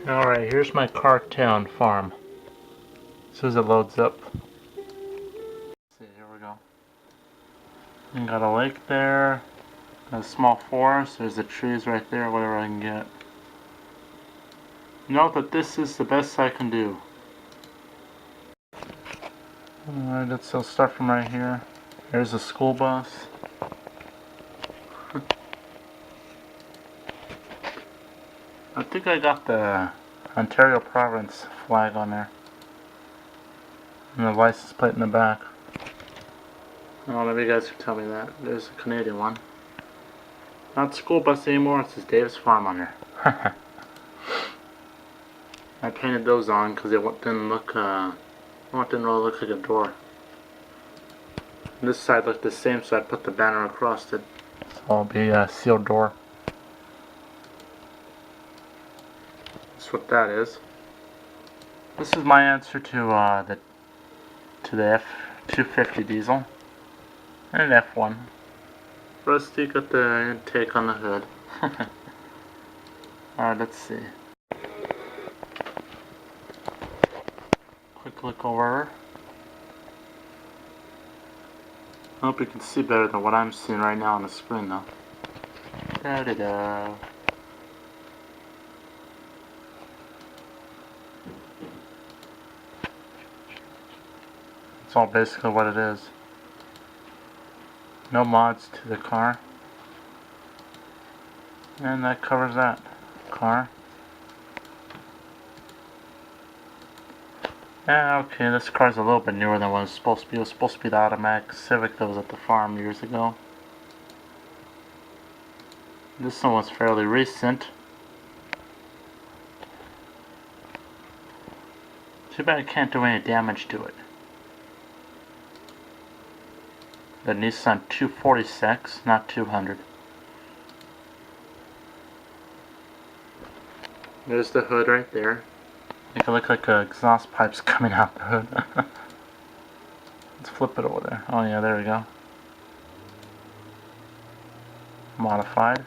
Alright, here's my car town farm. As soon as it loads up. Let's see, here we go. You got a lake there, got a small forest, there's the trees right there, whatever I can get. Note that this is the best I can do. Alright, let's start from right here. There's a school bus. I think I got the Ontario province flag on there. And the license plate in the back. Oh, maybe you guys can tell me that. There's a Canadian one. Not school bus anymore, it says Davidsfarm on there. I painted those on because it didn't look, didn't really look like a door. And this side looked the same, so I put the banner across it. So it'll be a sealed door. That's what that is. This is my answer to the F250 diesel and an F1. Rusty got the intake on the hood. Alright, let's see. Quick look over. I hope you can see better than what I'm seeing right now on the screen though. Da-da-da. That's all basically what it is. No mods to the car. And that covers that car. Yeah, okay, this car's a little bit newer than what it was supposed to be. It was supposed to be the automatic Civic that was at the farm years ago. This one was fairly recent. Too bad I can't do any damage to it. The Nissan 246, not 200. There's the hood right there. Make it look like exhaust pipes coming out the hood. Let's flip it over there. Oh yeah, there we go. Modified.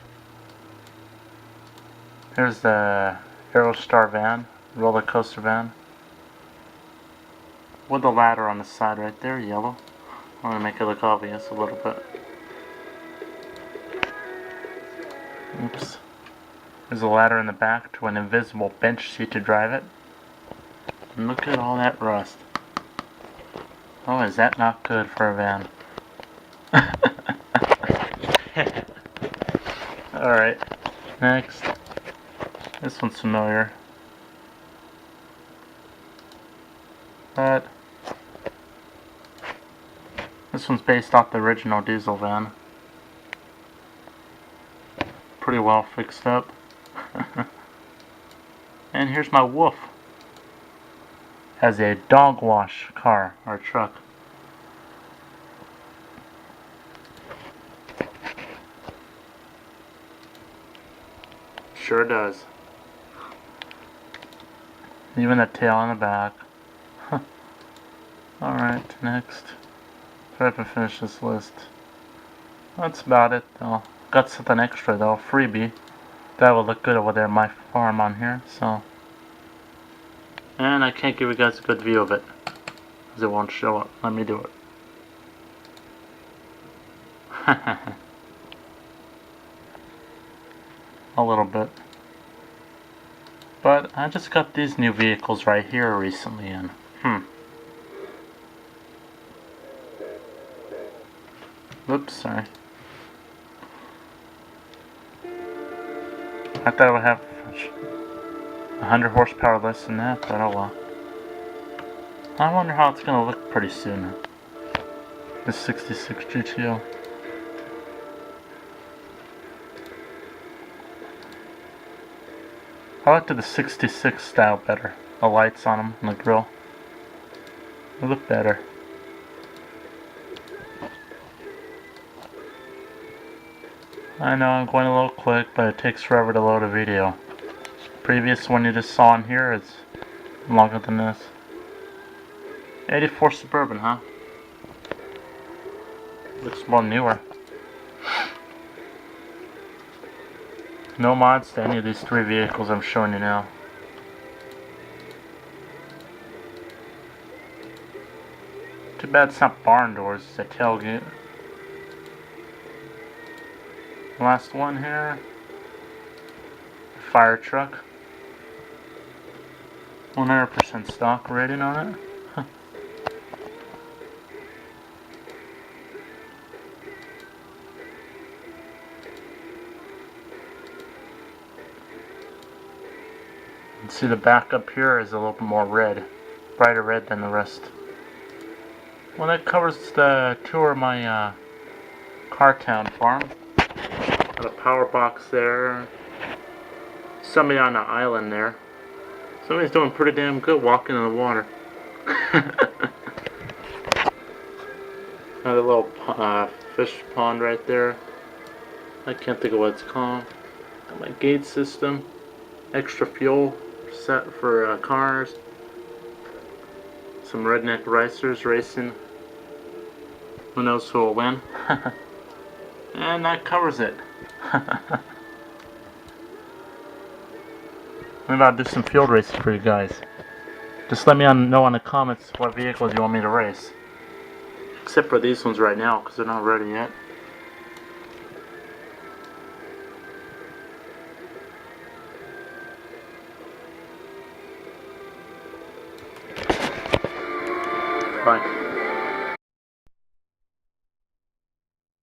Here's the Aerostar van, Rollercoaster van. With the ladder on the side right there, yellow. I want to make it look obvious a little bit. Oops. There's a ladder in the back to an invisible bench seat to drive it. And look at all that rust. Oh, is that not good for a van? Alright, next. This one's familiar. But this one's based off the original diesel van. Pretty well fixed up. And here's my wolf. Has a dog wash car or truck. Sure does. Even the tail on the back. Alright, next. Try to finish this list. That's about it though. Got something extra though, freebie. That would look good over there, my farm on here, so. And I can't give you guys a good view of it, because it won't show up. Let me do it. A little bit. But I just got these new vehicles right here recently and Oops, sorry. I thought it would have 100 horsepower less than that, but oh well. I wonder how it's gonna look pretty soon. This 66 GTO. I like the 66 style better. The lights on them and the grill. They look better. I know I'm going a little quick, but it takes forever to load a video. Previous one you just saw in here is longer than this. 84 Suburban, huh? Looks more newer. No mods to any of these three vehicles I'm showing you now. bad it's not barn doors, it's a tailgate. Last one here. Fire truck. 100% stock rating on it. See, the back up here is a little bit more red, brighter red than the rest. Well, that covers the tour of my Cartown farm. Got a power box there. Somebody on an island there. Somebody's doing pretty damn good walking in the water. Another little fish pond right there. I can't think of what it's called. Got my gate system. Extra fuel set for cars. Some redneck racers racing. Who knows who will win? And that covers it. Maybe I'll do some field races for you guys. Just let me know in the comments what vehicles you want me to race. Except for these ones right now, because they're not ready yet. Bye.